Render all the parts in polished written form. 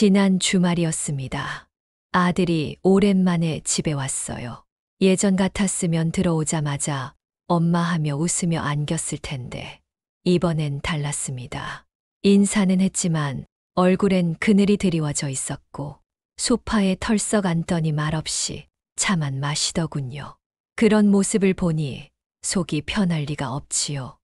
지난 주말이었습니다. 아들이 오랜만에 집에 왔어요. 예전 같았으면 들어오자마자 엄마 하며 웃으며 안겼을 텐데 이번엔 달랐습니다. 인사는 했지만 얼굴엔 그늘이 드리워져 있었고 소파에 털썩 앉더니 말없이 차만 마시더군요. 그런 모습을 보니 속이 편할 리가 없지요.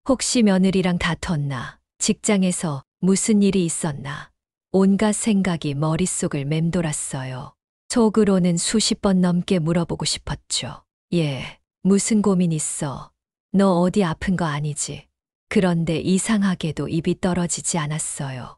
혹시 며느리랑 다퉜나, 직장에서 무슨 일이 있었나, 온갖 생각이 머릿속을 맴돌았어요. 속으로는 수십 번 넘게 물어보고 싶었죠. 예, 무슨 고민 있어? 너 어디 아픈 거 아니지? 그런데 이상하게도 입이 떨어지지 않았어요.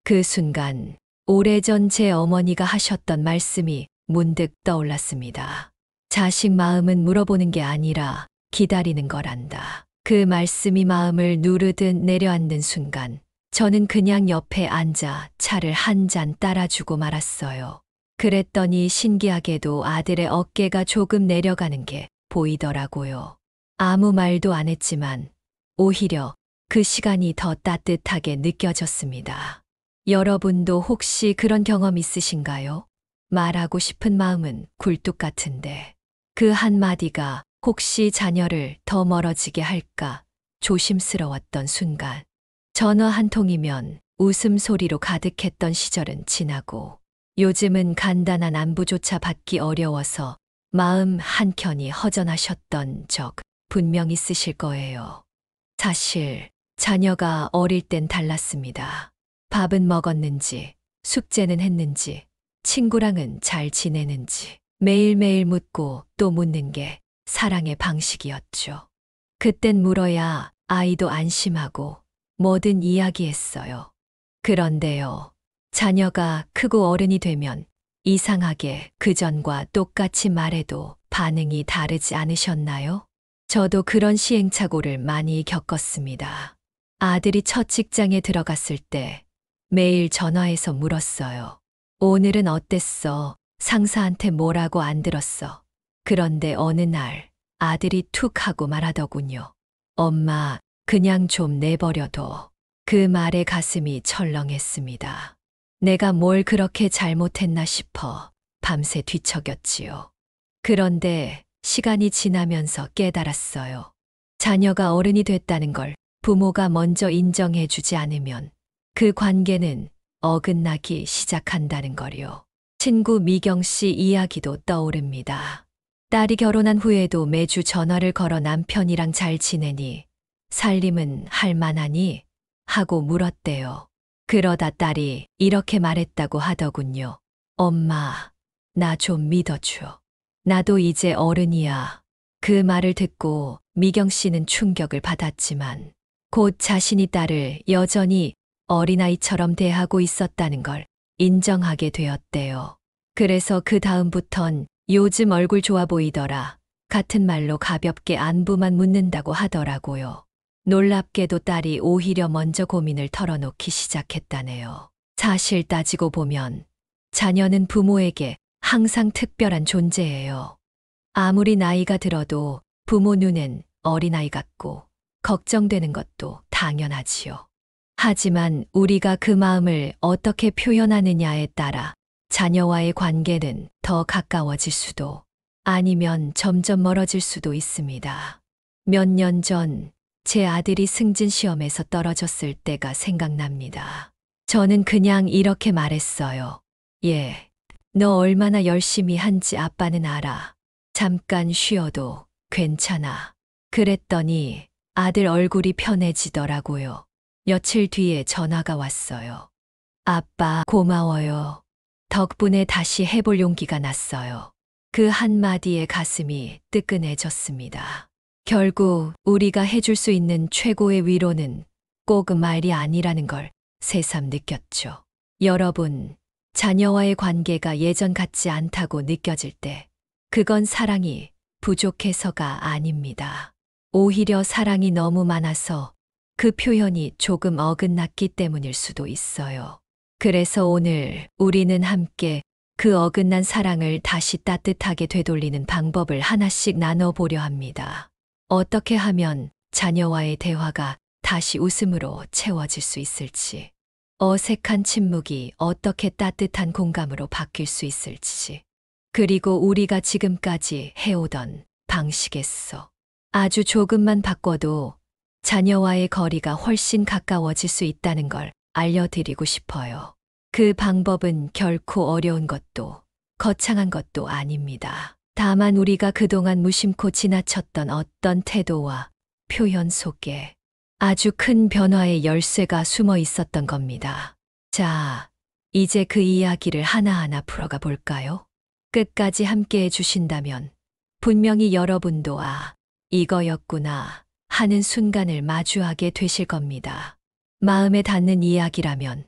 그 순간 오래전 제 어머니가 하셨던 말씀이 문득 떠올랐습니다. 자식 마음은 물어보는 게 아니라 기다리는 거란다. 그 말씀이 마음을 누르듯 내려앉는 순간 저는 그냥 옆에 앉아 차를 한 잔 따라주고 말았어요. 그랬더니 신기하게도 아들의 어깨가 조금 내려가는 게 보이더라고요. 아무 말도 안 했지만 오히려 그 시간이 더 따뜻하게 느껴졌습니다. 여러분도 혹시 그런 경험 있으신가요? 말하고 싶은 마음은 굴뚝 같은데 그 한마디가 혹시 자녀를 더 멀어지게 할까 조심스러웠던 순간, 전화 한 통이면 웃음소리로 가득했던 시절은 지나고 요즘은 간단한 안부조차 받기 어려워서 마음 한켠이 허전하셨던 적 분명 있으실 거예요. 사실 자녀가 어릴 땐 달랐습니다. 밥은 먹었는지, 숙제는 했는지, 친구랑은 잘 지내는지 매일매일 묻고 또 묻는 게 사랑의 방식이었죠. 그땐 물어야 아이도 안심하고 뭐든 이야기했어요. 그런데요, 자녀가 크고 어른이 되면 이상하게 그전과 똑같이 말해도 반응이 다르지 않으셨나요? 저도 그런 시행착오를 많이 겪었습니다. 아들이 첫 직장에 들어갔을 때 매일 전화해서 물었어요. 오늘은 어땠어? 상사한테 뭐라고 안 들었어? 그런데 어느 날 아들이 툭 하고 말하더군요. 엄마, 그냥 좀 내버려둬. 그 말에 가슴이 철렁했습니다. 내가 뭘 그렇게 잘못했나 싶어 밤새 뒤척였지요. 그런데 시간이 지나면서 깨달았어요. 자녀가 어른이 됐다는 걸 부모가 먼저 인정해 주지 않으면 그 관계는 어긋나기 시작한다는 거요. 친구 미경 씨 이야기도 떠오릅니다. 딸이 결혼한 후에도 매주 전화를 걸어 남편이랑 잘 지내니, 살림은 할 만하니? 하고 물었대요. 그러다 딸이 이렇게 말했다고 하더군요. 엄마, 나 좀 믿어줘. 나도 이제 어른이야. 그 말을 듣고 미경 씨는 충격을 받았지만 곧 자신이 딸을 여전히 어린아이처럼 대하고 있었다는 걸 인정하게 되었대요. 그래서 그 다음부턴 요즘 얼굴 좋아 보이더라 같은 말로 가볍게 안부만 묻는다고 하더라고요. 놀랍게도 딸이 오히려 먼저 고민을 털어놓기 시작했다네요. 사실 따지고 보면 자녀는 부모에게 항상 특별한 존재예요. 아무리 나이가 들어도 부모 눈엔 어린아이 같고 걱정되는 것도 당연하지요. 하지만 우리가 그 마음을 어떻게 표현하느냐에 따라 자녀와의 관계는 더 가까워질 수도 아니면 점점 멀어질 수도 있습니다. 몇 년 전 제 아들이 승진 시험에서 떨어졌을 때가 생각납니다. 저는 그냥 이렇게 말했어요. 예, 너 얼마나 열심히 한지 아빠는 알아. 잠깐 쉬어도 괜찮아. 그랬더니 아들 얼굴이 편해지더라고요. 며칠 뒤에 전화가 왔어요. 아빠, 고마워요. 덕분에 다시 해볼 용기가 났어요. 그 한마디에 가슴이 뜨끈해졌습니다. 결국 우리가 해줄 수 있는 최고의 위로는 꼭 말이 아니라는 걸 새삼 느꼈죠. 여러분, 자녀와의 관계가 예전 같지 않다고 느껴질 때 그건 사랑이 부족해서가 아닙니다. 오히려 사랑이 너무 많아서 그 표현이 조금 어긋났기 때문일 수도 있어요. 그래서 오늘 우리는 함께 그 어긋난 사랑을 다시 따뜻하게 되돌리는 방법을 하나씩 나눠보려 합니다. 어떻게 하면 자녀와의 대화가 다시 웃음으로 채워질 수 있을지, 어색한 침묵이 어떻게 따뜻한 공감으로 바뀔 수 있을지. 그리고 우리가 지금까지 해오던 방식에서 아주 조금만 바꿔도 자녀와의 거리가 훨씬 가까워질 수 있다는 걸 알려드리고 싶어요. 그 방법은 결코 어려운 것도 거창한 것도 아닙니다. 다만 우리가 그동안 무심코 지나쳤던 어떤 태도와 표현 속에 아주 큰 변화의 열쇠가 숨어 있었던 겁니다. 자, 이제 그 이야기를 하나하나 풀어가 볼까요? 끝까지 함께 해주신다면 분명히 여러분도 이거였구나 하는 순간을 마주하게 되실 겁니다. 마음에 닿는 이야기라면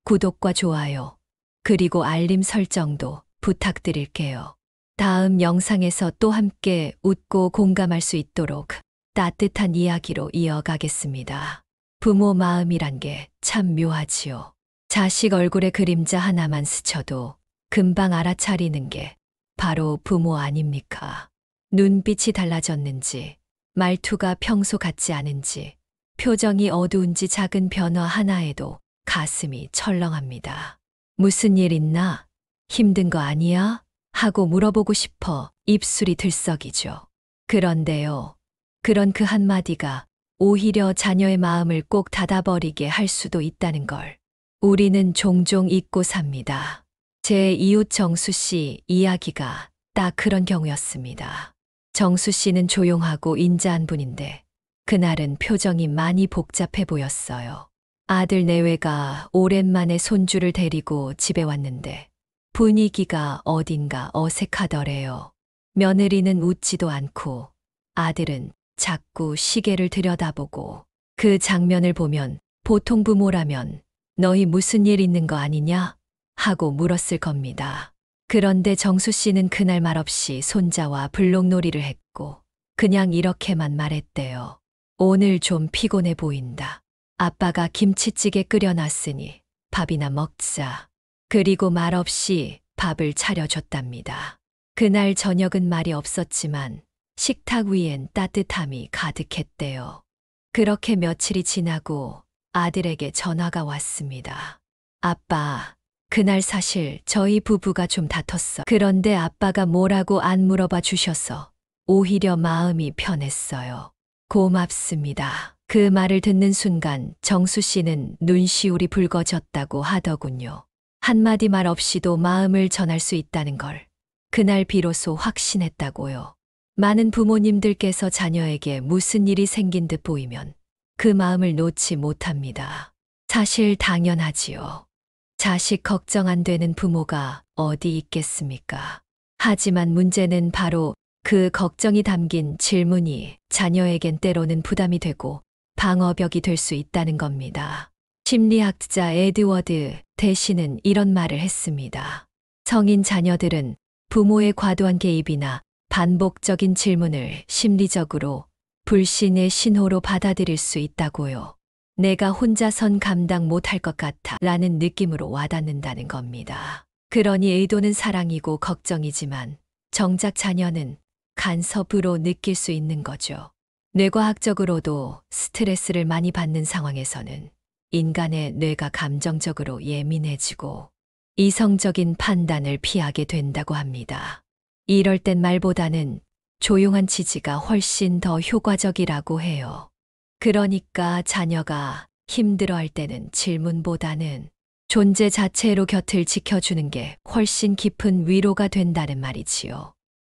구독과 좋아요, 그리고 알림 설정도 부탁드릴게요. 다음 영상에서 또 함께 웃고 공감할 수 있도록 따뜻한 이야기로 이어가겠습니다. 부모 마음이란 게 참 묘하지요. 자식 얼굴에 그림자 하나만 스쳐도 금방 알아차리는 게 바로 부모 아닙니까? 눈빛이 달라졌는지, 말투가 평소 같지 않은지, 표정이 어두운지 작은 변화 하나에도 가슴이 철렁합니다. 무슨 일 있나? 힘든 거 아니야? 하고 물어보고 싶어 입술이 들썩이죠. 그런데요, 그런 그 한마디가 오히려 자녀의 마음을 꼭 닫아버리게 할 수도 있다는 걸 우리는 종종 잊고 삽니다. 제 이웃 정수 씨 이야기가 딱 그런 경우였습니다. 정수 씨는 조용하고 인자한 분인데 그날은 표정이 많이 복잡해 보였어요. 아들 내외가 오랜만에 손주를 데리고 집에 왔는데 분위기가 어딘가 어색하더래요. 며느리는 웃지도 않고 아들은 자꾸 시계를 들여다보고 그 장면을 보면 보통 부모라면 너희 무슨 일 있는 거 아니냐? 하고 물었을 겁니다. 그런데 정수 씨는 그날 말없이 손자와 블록놀이를 했고 그냥 이렇게만 말했대요. 오늘 좀 피곤해 보인다. 아빠가 김치찌개 끓여놨으니 밥이나 먹자. 그리고 말없이 밥을 차려줬답니다. 그날 저녁은 말이 없었지만 식탁 위엔 따뜻함이 가득했대요. 그렇게 며칠이 지나고 아들에게 전화가 왔습니다. 아빠, 그날 사실 저희 부부가 좀 다퉜어. 그런데 아빠가 뭐라고 안 물어봐 주셔서 오히려 마음이 편했어요. 고맙습니다. 그 말을 듣는 순간 정수 씨는 눈시울이 붉어졌다고 하더군요. 한마디 말 없이도 마음을 전할 수 있다는 걸 그날 비로소 확신했다고요. 많은 부모님들께서 자녀에게 무슨 일이 생긴 듯 보이면 그 마음을 놓지 못합니다. 사실 당연하지요. 자식 걱정 안 되는 부모가 어디 있겠습니까? 하지만 문제는 바로 그 걱정이 담긴 질문이 자녀에겐 때로는 부담이 되고 방어벽이 될 수 있다는 겁니다. 심리학자 에드워드 대시는 이런 말을 했습니다. 성인 자녀들은 부모의 과도한 개입이나 반복적인 질문을 심리적으로 불신의 신호로 받아들일 수 있다고요. 내가 혼자선 감당 못할 것 같아 라는 느낌으로 와닿는다는 겁니다. 그러니 의도는 사랑이고 걱정이지만 정작 자녀는 간섭으로 느낄 수 있는 거죠. 뇌과학적으로도 스트레스를 많이 받는 상황에서는 인간의 뇌가 감정적으로 예민해지고 이성적인 판단을 피하게 된다고 합니다. 이럴 땐 말보다는 조용한 지지가 훨씬 더 효과적이라고 해요. 그러니까 자녀가 힘들어할 때는 질문보다는 존재 자체로 곁을 지켜주는 게 훨씬 깊은 위로가 된다는 말이지요.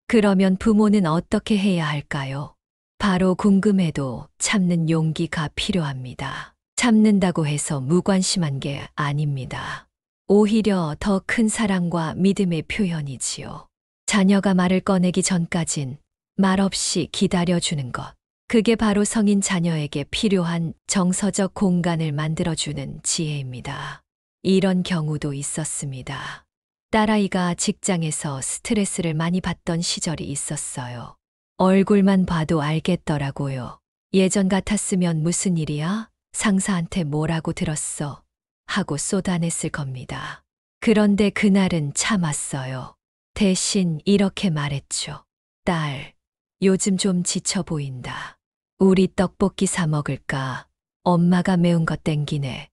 그러면 부모는 어떻게 해야 할까요? 바로 궁금해도 참는 용기가 필요합니다. 참는다고 해서 무관심한 게 아닙니다. 오히려 더 큰 사랑과 믿음의 표현이지요. 자녀가 말을 꺼내기 전까진 말없이 기다려주는 것. 그게 바로 성인 자녀에게 필요한 정서적 공간을 만들어주는 지혜입니다. 이런 경우도 있었습니다. 딸아이가 직장에서 스트레스를 많이 받던 시절이 있었어요. 얼굴만 봐도 알겠더라고요. 예전 같았으면 무슨 일이야? 상사한테 뭐라고 들었어? 하고 쏟아냈을 겁니다. 그런데 그날은 참았어요. 대신 이렇게 말했죠. 딸, 요즘 좀 지쳐 보인다. 우리 떡볶이 사 먹을까? 엄마가 매운 거 땡기네.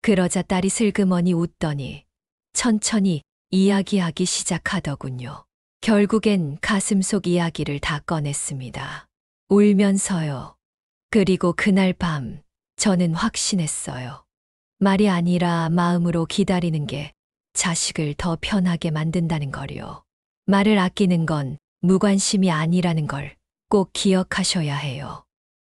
그러자 딸이 슬그머니 웃더니 천천히 이야기하기 시작하더군요. 결국엔 가슴속 이야기를 다 꺼냈습니다. 울면서요. 그리고 그날 밤 저는 확신했어요. 말이 아니라 마음으로 기다리는 게 자식을 더 편하게 만든다는 거요. 말을 아끼는 건 무관심이 아니라는 걸 꼭 기억하셔야 해요.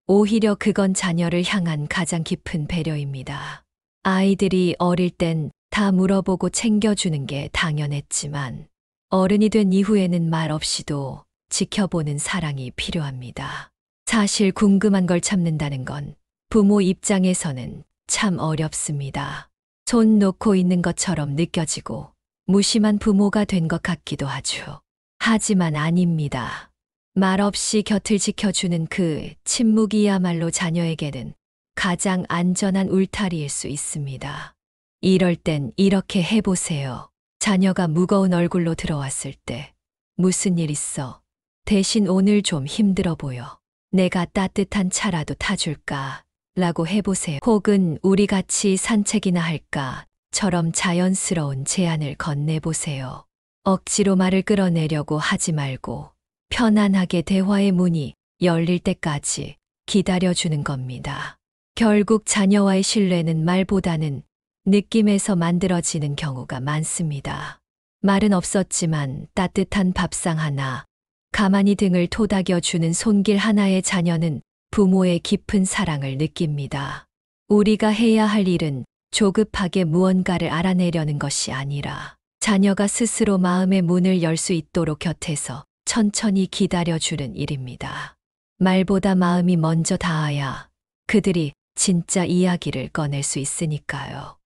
오히려 그건 자녀를 향한 가장 깊은 배려입니다. 아이들이 어릴 땐 다 물어보고 챙겨주는 게 당연했지만 어른이 된 이후에는 말 없이도 지켜보는 사랑이 필요합니다. 사실 궁금한 걸 참는다는 건 부모 입장에서는 참 어렵습니다. 손 놓고 있는 것처럼 느껴지고 무심한 부모가 된 것 같기도 하죠. 하지만 아닙니다. 말 없이 곁을 지켜주는 그 침묵이야말로 자녀에게는 가장 안전한 울타리일 수 있습니다. 이럴 땐 이렇게 해보세요. 자녀가 무거운 얼굴로 들어왔을 때 무슨 일 있어? 대신 오늘 좀 힘들어 보여. 내가 따뜻한 차라도 타줄까? 라고 해보세요. 혹은 우리 같이 산책이나 할까? 처럼 자연스러운 제안을 건네보세요. 억지로 말을 끌어내려고 하지 말고 편안하게 대화의 문이 열릴 때까지 기다려주는 겁니다. 결국 자녀와의 신뢰는 말보다는 느낌에서 만들어지는 경우가 많습니다. 말은 없었지만 따뜻한 밥상 하나, 가만히 등을 토닥여주는 손길 하나의 자녀는 부모의 깊은 사랑을 느낍니다. 우리가 해야 할 일은 조급하게 무언가를 알아내려는 것이 아니라 자녀가 스스로 마음의 문을 열 수 있도록 곁에서 천천히 기다려주는 일입니다. 말보다 마음이 먼저 닿아야 그들이 진짜 이야기를 꺼낼 수 있으니까요.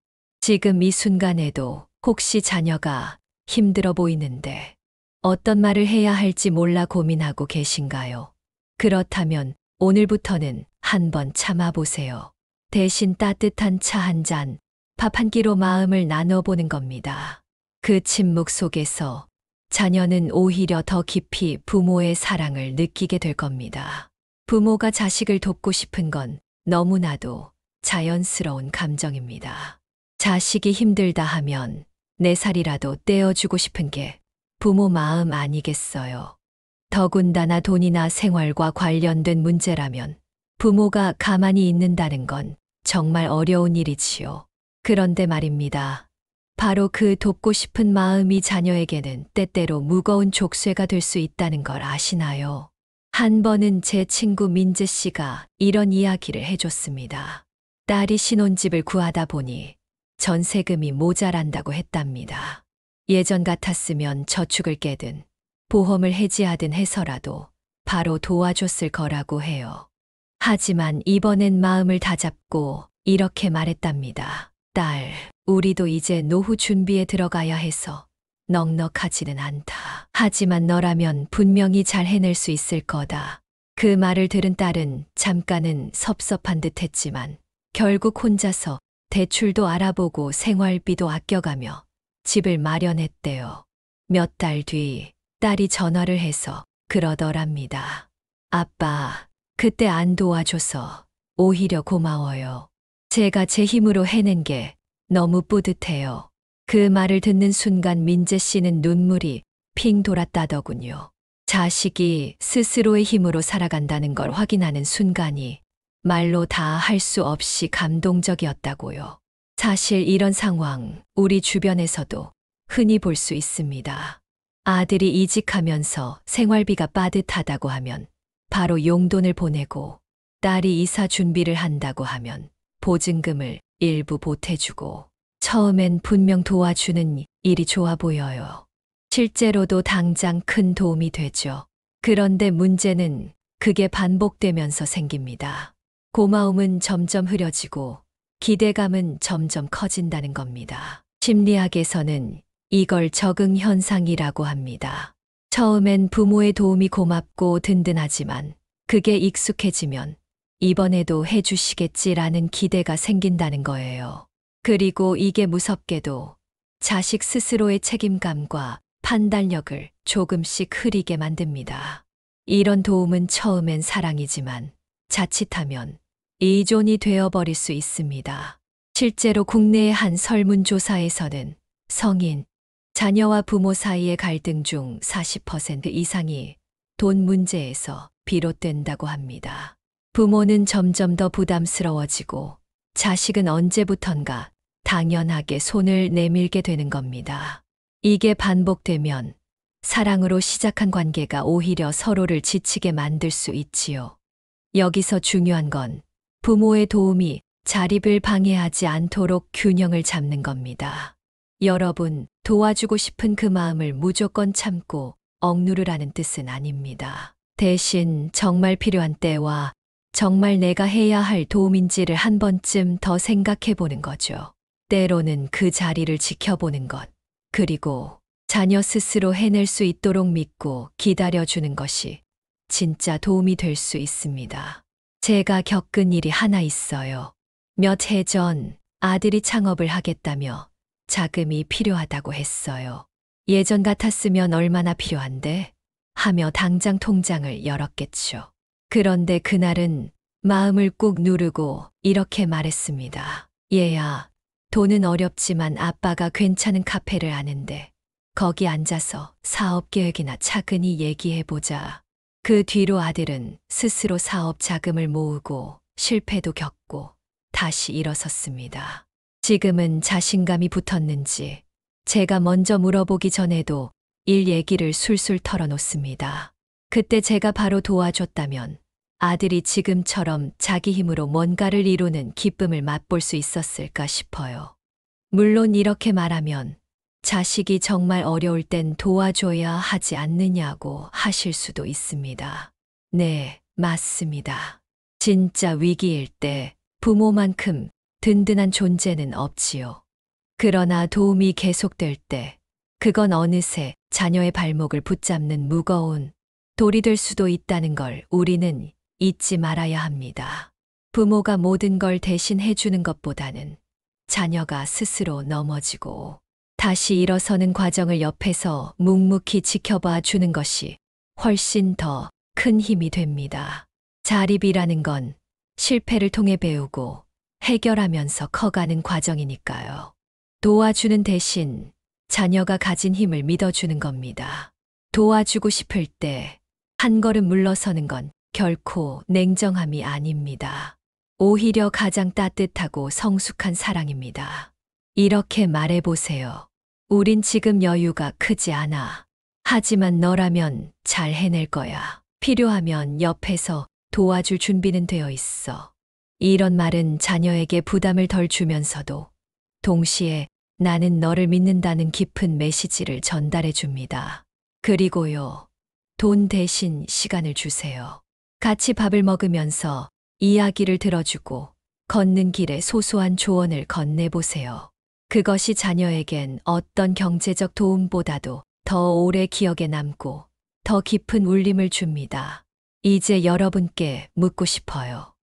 지금 이 순간에도 혹시 자녀가 힘들어 보이는데 어떤 말을 해야 할지 몰라 고민하고 계신가요? 그렇다면 오늘부터는 한번 참아보세요. 대신 따뜻한 차 한 잔, 밥 한 끼로 마음을 나눠보는 겁니다. 그 침묵 속에서 자녀는 오히려 더 깊이 부모의 사랑을 느끼게 될 겁니다. 부모가 자식을 돕고 싶은 건 너무나도 자연스러운 감정입니다. 자식이 힘들다 하면 4살이라도 떼어주고 싶은 게 부모 마음 아니겠어요. 더군다나 돈이나 생활과 관련된 문제라면 부모가 가만히 있는다는 건 정말 어려운 일이지요. 그런데 말입니다. 바로 그 돕고 싶은 마음이 자녀에게는 때때로 무거운 족쇄가 될 수 있다는 걸 아시나요? 한 번은 제 친구 민재 씨가 이런 이야기를 해줬습니다. 딸이 신혼집을 구하다 보니 전세금이 모자란다고 했답니다. 예전 같았으면 저축을 깨든 보험을 해지하든 해서라도 바로 도와줬을 거라고 해요. 하지만 이번엔 마음을 다잡고 이렇게 말했답니다. 딸, 우리도 이제 노후 준비에 들어가야 해서 넉넉하지는 않다. 하지만 너라면 분명히 잘 해낼 수 있을 거다. 그 말을 들은 딸은 잠깐은 섭섭한 듯 했지만 결국 혼자서 대출도 알아보고 생활비도 아껴가며 집을 마련했대요. 몇 달 뒤 딸이 전화를 해서 그러더랍니다. 아빠, 그때 안 도와줘서 오히려 고마워요. 제가 제 힘으로 해낸 게 너무 뿌듯해요. 그 말을 듣는 순간 민재 씨는 눈물이 핑 돌았다더군요. 자식이 스스로의 힘으로 살아간다는 걸 확인하는 순간이 말로 다 할 수 없이 감동적이었다고요. 사실 이런 상황 우리 주변에서도 흔히 볼 수 있습니다. 아들이 이직하면서 생활비가 빠듯하다고 하면 바로 용돈을 보내고 딸이 이사 준비를 한다고 하면 보증금을 일부 보태주고 처음엔 분명 도와주는 일이 좋아 보여요. 실제로도 당장 큰 도움이 되죠. 그런데 문제는 그게 반복되면서 생깁니다. 고마움은 점점 흐려지고 기대감은 점점 커진다는 겁니다. 심리학에서는 이걸 적응 현상이라고 합니다. 처음엔 부모의 도움이 고맙고 든든하지만 그게 익숙해지면 이번에도 해주시겠지라는 기대가 생긴다는 거예요. 그리고 이게 무섭게도 자식 스스로의 책임감과 판단력을 조금씩 흐리게 만듭니다. 이런 도움은 처음엔 사랑이지만 자칫하면 의존이 되어버릴 수 있습니다. 실제로 국내의 한 설문조사에서는 성인, 자녀와 부모 사이의 갈등 중 40% 이상이 돈 문제에서 비롯된다고 합니다. 부모는 점점 더 부담스러워지고 자식은 언제부턴가 당연하게 손을 내밀게 되는 겁니다. 이게 반복되면 사랑으로 시작한 관계가 오히려 서로를 지치게 만들 수 있지요. 여기서 중요한 건 부모의 도움이 자립을 방해하지 않도록 균형을 잡는 겁니다. 여러분, 도와주고 싶은 그 마음을 무조건 참고 억누르라는 뜻은 아닙니다. 대신 정말 필요한 때와 정말 내가 해야 할 도움인지를 한 번쯤 더 생각해 보는 거죠. 때로는 그 자리를 지켜보는 것, 그리고 자녀 스스로 해낼 수 있도록 믿고 기다려주는 것이 진짜 도움이 될 수 있습니다. 제가 겪은 일이 하나 있어요. 몇 해 전 아들이 창업을 하겠다며 자금이 필요하다고 했어요. 예전 같았으면 얼마나 필요한데? 하며 당장 통장을 열었겠죠. 그런데 그날은 마음을 꾹 누르고 이렇게 말했습니다. 얘야, 돈은 어렵지만 아빠가 괜찮은 카페를 아는데 거기 앉아서 사업 계획이나 차근히 얘기해보자. 그 뒤로 아들은 스스로 사업 자금을 모으고 실패도 겪고 다시 일어섰습니다. 지금은 자신감이 붙었는지 제가 먼저 물어보기 전에도 일 얘기를 술술 털어놓습니다. 그때 제가 바로 도와줬다면 아들이 지금처럼 자기 힘으로 뭔가를 이루는 기쁨을 맛볼 수 있었을까 싶어요. 물론 이렇게 말하면 자식이 정말 어려울 땐 도와줘야 하지 않느냐고 하실 수도 있습니다. 네, 맞습니다. 진짜 위기일 때 부모만큼 든든한 존재는 없지요. 그러나 도움이 계속될 때 그건 어느새 자녀의 발목을 붙잡는 무거운 돌이 될 수도 있다는 걸 우리는 잊지 말아야 합니다. 부모가 모든 걸 대신 해주는 것보다는 자녀가 스스로 넘어지고 다시 일어서는 과정을 옆에서 묵묵히 지켜봐 주는 것이 훨씬 더 큰 힘이 됩니다. 자립이라는 건 실패를 통해 배우고 해결하면서 커가는 과정이니까요. 도와주는 대신 자녀가 가진 힘을 믿어주는 겁니다. 도와주고 싶을 때 한 걸음 물러서는 건 결코 냉정함이 아닙니다. 오히려 가장 따뜻하고 성숙한 사랑입니다. 이렇게 말해보세요. 우린 지금 여유가 크지 않아. 하지만 너라면 잘 해낼 거야. 필요하면 옆에서 도와줄 준비는 되어 있어. 이런 말은 자녀에게 부담을 덜 주면서도 동시에 나는 너를 믿는다는 깊은 메시지를 전달해 줍니다. 그리고요, 돈 대신 시간을 주세요. 같이 밥을 먹으면서 이야기를 들어주고 걷는 길에 소소한 조언을 건네보세요. 그것이 자녀에겐 어떤 경제적 도움보다도 더 오래 기억에 남고 더 깊은 울림을 줍니다. 이제 여러분께 묻고 싶어요.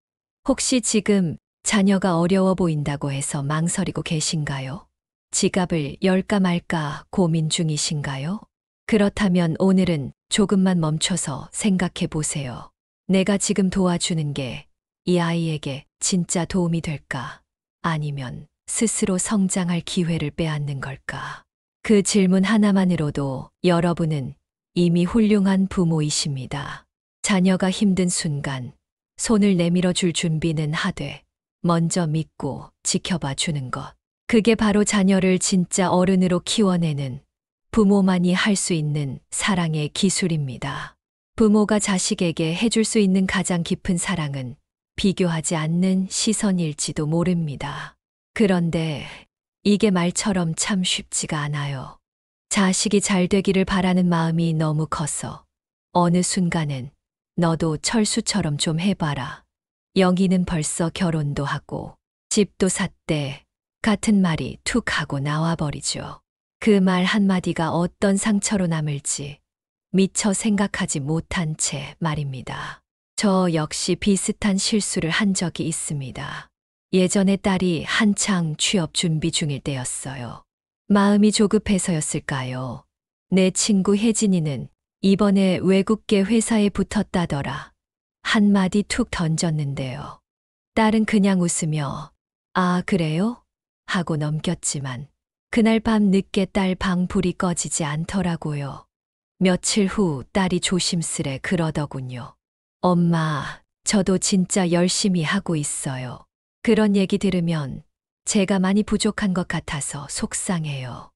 혹시 지금 자녀가 어려워 보인다고 해서 망설이고 계신가요? 지갑을 열까 말까 고민 중이신가요? 그렇다면 오늘은 조금만 멈춰서 생각해 보세요. 내가 지금 도와주는 게 이 아이에게 진짜 도움이 될까? 아니면 스스로 성장할 기회를 빼앗는 걸까? 그 질문 하나만으로도 여러분은 이미 훌륭한 부모이십니다. 자녀가 힘든 순간 손을 내밀어 줄 준비는 하되 먼저 믿고 지켜봐 주는 것. 그게 바로 자녀를 진짜 어른으로 키워내는 부모만이 할 수 있는 사랑의 기술입니다. 부모가 자식에게 해줄 수 있는 가장 깊은 사랑은 비교하지 않는 시선일지도 모릅니다. 그런데 이게 말처럼 참 쉽지가 않아요. 자식이 잘 되기를 바라는 마음이 너무 커서 어느 순간엔 너도 철수처럼 좀 해봐라. 영희는 벌써 결혼도 하고 집도 샀대. 같은 말이 툭 하고 나와버리죠. 그 말 한마디가 어떤 상처로 남을지 미처 생각하지 못한 채 말입니다. 저 역시 비슷한 실수를 한 적이 있습니다. 예전에 딸이 한창 취업 준비 중일 때였어요. 마음이 조급해서였을까요? 내 친구 혜진이는 이번에 외국계 회사에 붙었다더라. 한마디 툭 던졌는데요. 딸은 그냥 웃으며 아, 그래요? 하고 넘겼지만 그날 밤 늦게 딸 방 불이 꺼지지 않더라고요. 며칠 후 딸이 조심스레 그러더군요. 엄마, 저도 진짜 열심히 하고 있어요. 그런 얘기 들으면 제가 많이 부족한 것 같아서 속상해요.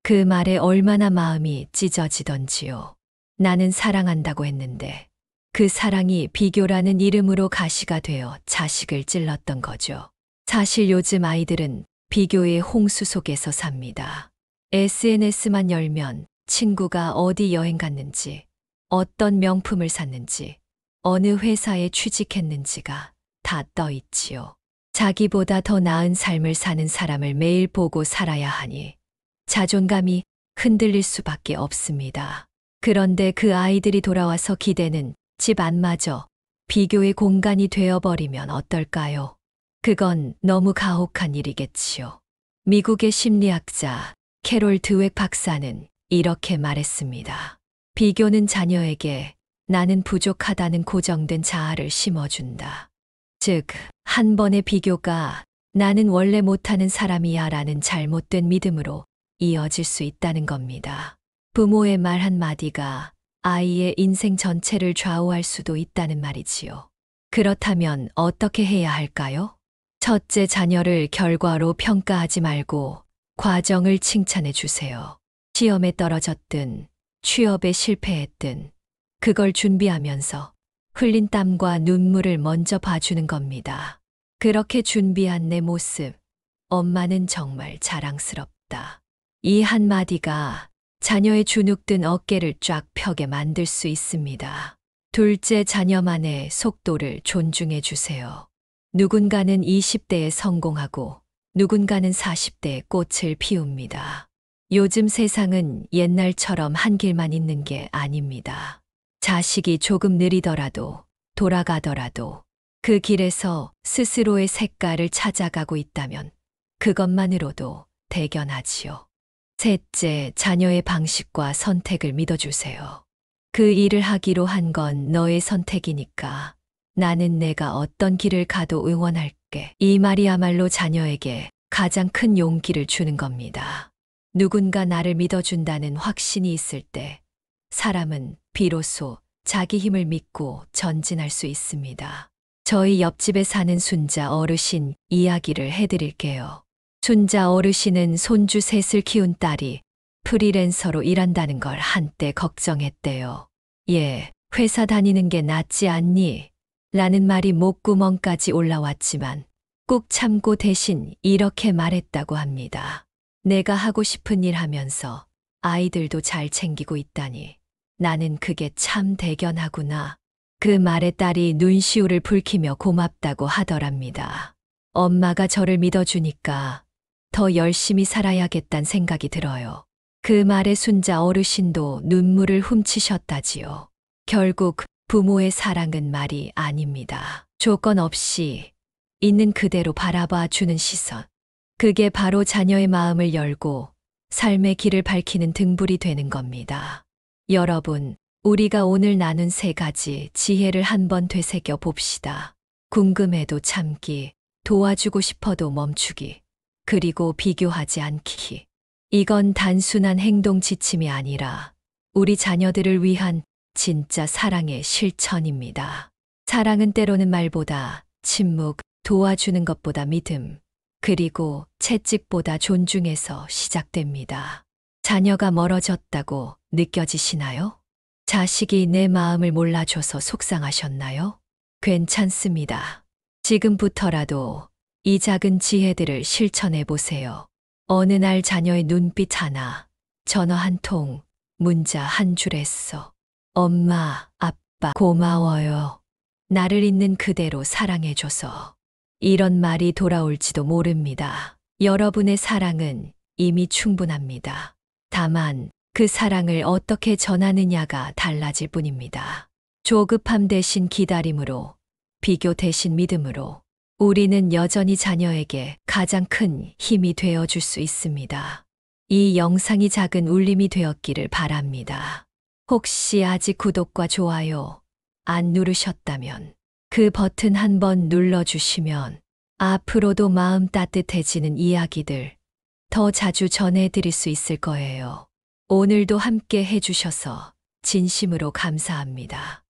그 말에 얼마나 마음이 찢어지던지요. 나는 사랑한다고 했는데 그 사랑이 비교라는 이름으로 가시가 되어 자식을 찔렀던 거죠. 사실 요즘 아이들은 비교의 홍수 속에서 삽니다. SNS만 열면 친구가 어디 여행 갔는지, 어떤 명품을 샀는지, 어느 회사에 취직했는지가 다 떠 있지요. 자기보다 더 나은 삶을 사는 사람을 매일 보고 살아야 하니 자존감이 흔들릴 수밖에 없습니다. 그런데 그 아이들이 돌아와서 기대는 집 안마저 비교의 공간이 되어버리면 어떨까요? 그건 너무 가혹한 일이겠지요. 미국의 심리학자 캐롤 드웩 박사는 이렇게 말했습니다. 비교는 자녀에게 나는 부족하다는 고정된 자아를 심어준다. 즉, 한 번의 비교가 나는 원래 못하는 사람이야 라는 잘못된 믿음으로 이어질 수 있다는 겁니다. 부모의 말 한마디가 아이의 인생 전체를 좌우할 수도 있다는 말이지요. 그렇다면 어떻게 해야 할까요? 첫째, 자녀를 결과로 평가하지 말고 과정을 칭찬해 주세요. 시험에 떨어졌든 취업에 실패했든 그걸 준비하면서 흘린 땀과 눈물을 먼저 봐주는 겁니다. 그렇게 준비한 내 모습, 엄마는 정말 자랑스럽다. 이 한마디가 자녀의 주눅든 어깨를 쫙 펴게 만들 수 있습니다. 둘째, 자녀만의 속도를 존중해 주세요. 누군가는 20대에 성공하고 누군가는 40대에 꽃을 피웁니다. 요즘 세상은 옛날처럼 한 길만 있는 게 아닙니다. 자식이 조금 느리더라도 돌아가더라도 그 길에서 스스로의 색깔을 찾아가고 있다면 그것만으로도 대견하지요. 셋째, 자녀의 방식과 선택을 믿어주세요. 그 일을 하기로 한 건 너의 선택이니까 나는 내가 어떤 길을 가도 응원할게. 이 말이야말로 자녀에게 가장 큰 용기를 주는 겁니다. 누군가 나를 믿어준다는 확신이 있을 때 사람은 비로소 자기 힘을 믿고 전진할 수 있습니다. 저희 옆집에 사는 순자 어르신 이야기를 해드릴게요. 순자 어르신은 손주 셋을 키운 딸이 프리랜서로 일한다는 걸 한때 걱정했대요. 얘, 회사 다니는 게 낫지 않니? 라는 말이 목구멍까지 올라왔지만 꾹 참고 대신 이렇게 말했다고 합니다. 내가 하고 싶은 일 하면서 아이들도 잘 챙기고 있다니 나는 그게 참 대견하구나. 그 말에 딸이 눈시울을 붉히며 고맙다고 하더랍니다. 엄마가 저를 믿어주니까 더 열심히 살아야겠단 생각이 들어요. 그 말에 순자 어르신도 눈물을 훔치셨다지요. 결국 부모의 사랑은 말이 아닙니다. 조건 없이 있는 그대로 바라봐 주는 시선. 그게 바로 자녀의 마음을 열고 삶의 길을 밝히는 등불이 되는 겁니다. 여러분, 우리가 오늘 나눈 3가지 지혜를 한번 되새겨 봅시다. 궁금해도 참기, 도와주고 싶어도 멈추기, 그리고 비교하지 않기. 이건 단순한 행동 지침이 아니라 우리 자녀들을 위한 진짜 사랑의 실천입니다. 사랑은 때로는 말보다 침묵, 도와주는 것보다 믿음, 그리고 채찍보다 존중에서 시작됩니다. 자녀가 멀어졌다고 느껴지시나요? 자식이 내 마음을 몰라줘서 속상하셨나요? 괜찮습니다. 지금부터라도 이 작은 지혜들을 실천해 보세요. 어느 날 자녀의 눈빛 하나, 전화 한 통, 문자 한 줄에서 엄마, 아빠, 고마워요. 나를 있는 그대로 사랑해줘서. 이런 말이 돌아올지도 모릅니다. 여러분의 사랑은 이미 충분합니다. 다만 그 사랑을 어떻게 전하느냐가 달라질 뿐입니다. 조급함 대신 기다림으로, 비교 대신 믿음으로 우리는 여전히 자녀에게 가장 큰 힘이 되어줄 수 있습니다. 이 영상이 작은 울림이 되었기를 바랍니다. 혹시 아직 구독과 좋아요 안 누르셨다면 그 버튼 한번 눌러주시면 앞으로도 마음 따뜻해지는 이야기들 더 자주 전해드릴 수 있을 거예요. 오늘도 함께 해주셔서 진심으로 감사합니다.